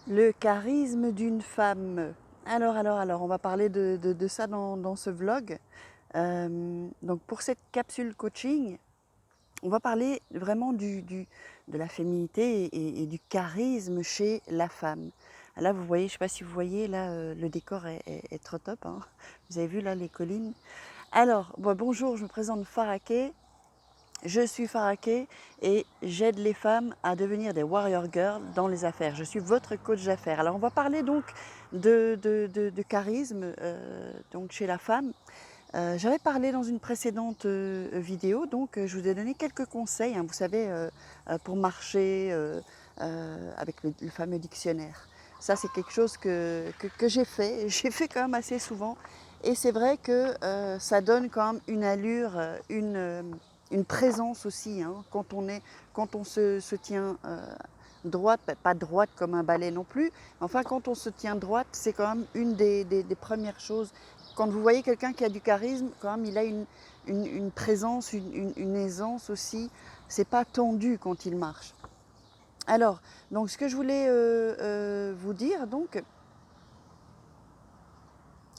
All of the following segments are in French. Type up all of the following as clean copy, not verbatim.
Le charisme d'une femme. Alors, on va parler de ça dans ce vlog. Donc pour cette capsule coaching, on va parler vraiment de la féminité et du charisme chez la femme. Là, vous voyez, je ne sais pas si vous voyez, là, le décor est trop top, hein. Vous avez vu là les collines. Alors, bonjour, je me présente Faraké. Je suis Faraké et j'aide les femmes à devenir des warrior girls dans les affaires. Je suis votre coach d'affaires. Alors on va parler donc de charisme donc chez la femme. J'avais parlé dans une précédente vidéo, donc je vous ai donné quelques conseils, hein, vous savez, pour marcher avec le fameux dictionnaire. Ça c'est quelque chose que j'ai fait, j'ai fait quand même assez souvent. Et c'est vrai que ça donne quand même une allure, une présence aussi, hein, quand on se tient droite, pas droite comme un balai non plus, enfin quand on se tient droite, c'est quand même une des premières choses. Quand vous voyez quelqu'un qui a du charisme, quand même il a une présence, une aisance aussi, c'est pas tendu quand il marche. Alors, donc ce que je voulais vous dire, donc,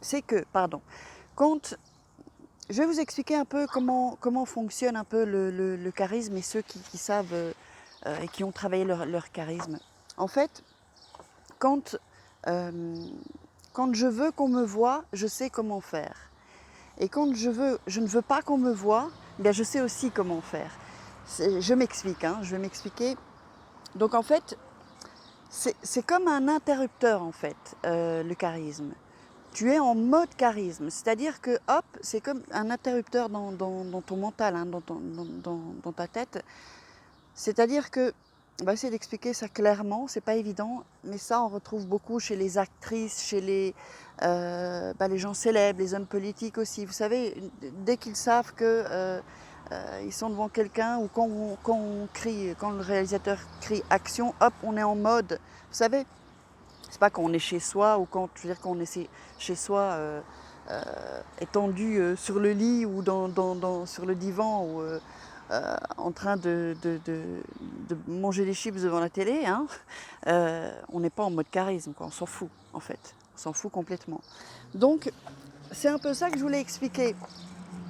c'est que, pardon, quand je vais vous expliquer un peu comment fonctionne un peu le charisme et ceux qui savent et qui ont travaillé leur charisme. En fait, quand, euh, quand je veux qu'on me voie, je sais comment faire. Et quand je ne veux pas qu'on me voie, bien je sais aussi comment faire. Je m'explique, hein, je vais m'expliquer. Donc en fait, c'est comme un interrupteur en fait, le charisme. Tu es en mode charisme, c'est-à-dire que hop, c'est comme un interrupteur dans ton mental, hein, dans ta tête. C'est-à-dire que, on va essayer d'expliquer ça clairement, c'est pas évident, mais ça on retrouve beaucoup chez les actrices, chez les gens célèbres, les hommes politiques aussi. Vous savez, dès qu'ils savent que ils sont devant quelqu'un ou quand on crie, quand le réalisateur crie action, hop, on est en mode. Vous savez, c'est pas quand on est chez soi ou quand, je veux dire, quand on est chez soi étendu sur le lit ou sur le divan ou en train de manger des chips devant la télé, hein, on n'est pas en mode charisme, quoi. On s'en fout en fait, on s'en fout complètement. Donc c'est un peu ça que je voulais expliquer.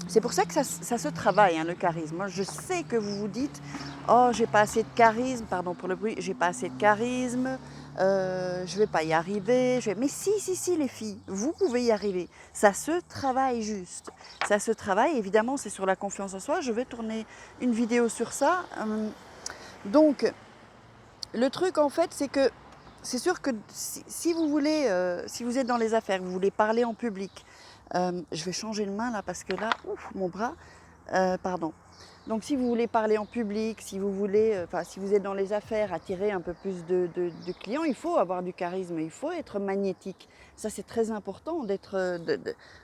C'est pour ça que ça se travaille, hein, le charisme. Moi, je sais que vous vous dites, oh, j'ai pas assez de charisme, pardon pour le bruit, j'ai pas assez de charisme, je vais pas y arriver. Mais si, les filles, vous pouvez y arriver. Ça se travaille juste. Ça se travaille, évidemment, c'est sur la confiance en soi. Je vais tourner une vidéo sur ça. Donc, le truc, en fait, c'est que c'est sûr que si vous voulez, si vous êtes dans les affaires, vous voulez parler en public, je vais changer de main là parce que là, ouf, mon bras, pardon. Donc si vous voulez parler en public, si vous voulez, si vous êtes dans les affaires, attirer un peu plus de clients, il faut avoir du charisme, il faut être magnétique. Ça c'est très important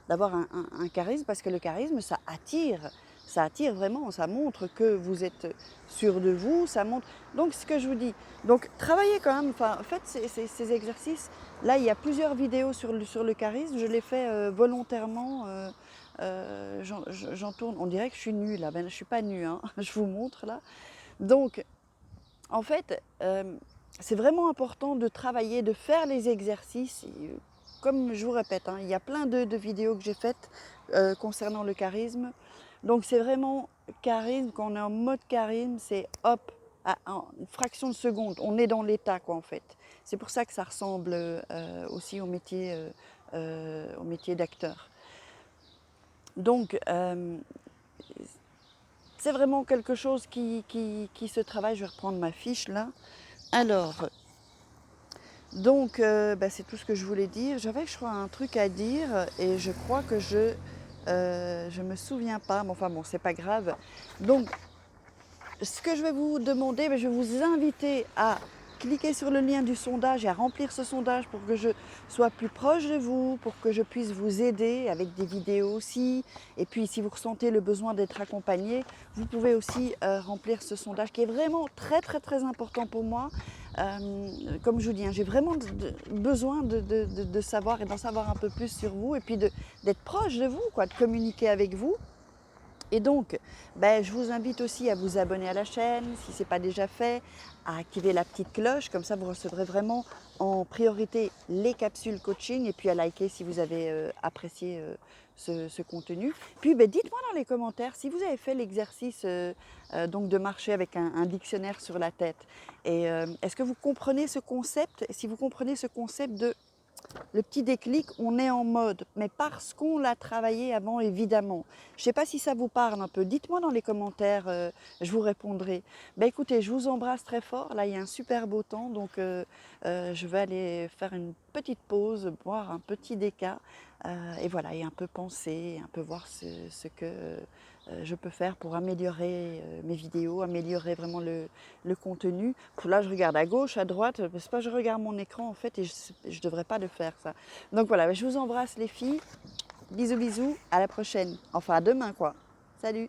d'avoir un charisme parce que le charisme ça attire vraiment, ça montre que vous êtes sûr de vous, ça montre. Donc ce que je vous dis, donc travaillez quand même, faites ces exercices. Là il y a plusieurs vidéos sur le charisme, je les fais volontairement. J'en tourne, on dirait que je suis nue là, ben, je ne suis pas nue, hein. Je vous montre là. Donc, en fait, c'est vraiment important de travailler, de faire les exercices. Comme je vous répète, hein, il y a plein de vidéos que j'ai faites concernant le charisme. Donc, c'est vraiment charisme, quand on est en mode charisme, c'est hop, en une fraction de seconde, on est dans l'état quoi en fait. C'est pour ça que ça ressemble aussi au métier d'acteur. Donc, c'est vraiment quelque chose qui se travaille. Je vais reprendre ma fiche là. Alors, donc, c'est tout ce que je voulais dire. J'avais, je crois, un truc à dire et je crois que je me souviens pas. Mais enfin bon, c'est pas grave. Donc, ce que je vais vous demander, je vais vous inviter à cliquer sur le lien du sondage et à remplir ce sondage pour que je sois plus proche de vous, pour que je puisse vous aider avec des vidéos aussi. Et puis si vous ressentez le besoin d'être accompagné, vous pouvez aussi remplir ce sondage qui est vraiment très important pour moi. Comme je vous dis, hein, j'ai vraiment besoin de savoir et d'en savoir un peu plus sur vous et puis d'être proche de vous, quoi, de communiquer avec vous. Et donc, ben, je vous invite aussi à vous abonner à la chaîne, si ce n'est pas déjà fait, à activer la petite cloche, comme ça vous recevrez vraiment en priorité les capsules coaching, et puis à liker si vous avez apprécié ce contenu. Puis ben, dites-moi dans les commentaires si vous avez fait l'exercice donc de marcher avec un dictionnaire sur la tête. Et est-ce que vous comprenez ce concept? Si vous comprenez ce concept de le petit déclic, on est en mode, mais parce qu'on l'a travaillé avant, évidemment. Je ne sais pas si ça vous parle un peu. Dites-moi dans les commentaires, je vous répondrai. Ben écoutez, je vous embrasse très fort. Là, il y a un super beau temps, donc je vais aller faire une petite pause, boire un petit déca, et voilà, et un peu penser, un peu voir ce que je peux faire pour améliorer mes vidéos, améliorer vraiment le contenu. Là, je regarde à gauche, à droite, c'est pas que je regarde mon écran en fait, et je devrais pas le faire ça. Donc voilà, je vous embrasse les filles, bisous bisous, à la prochaine, enfin à demain quoi. Salut!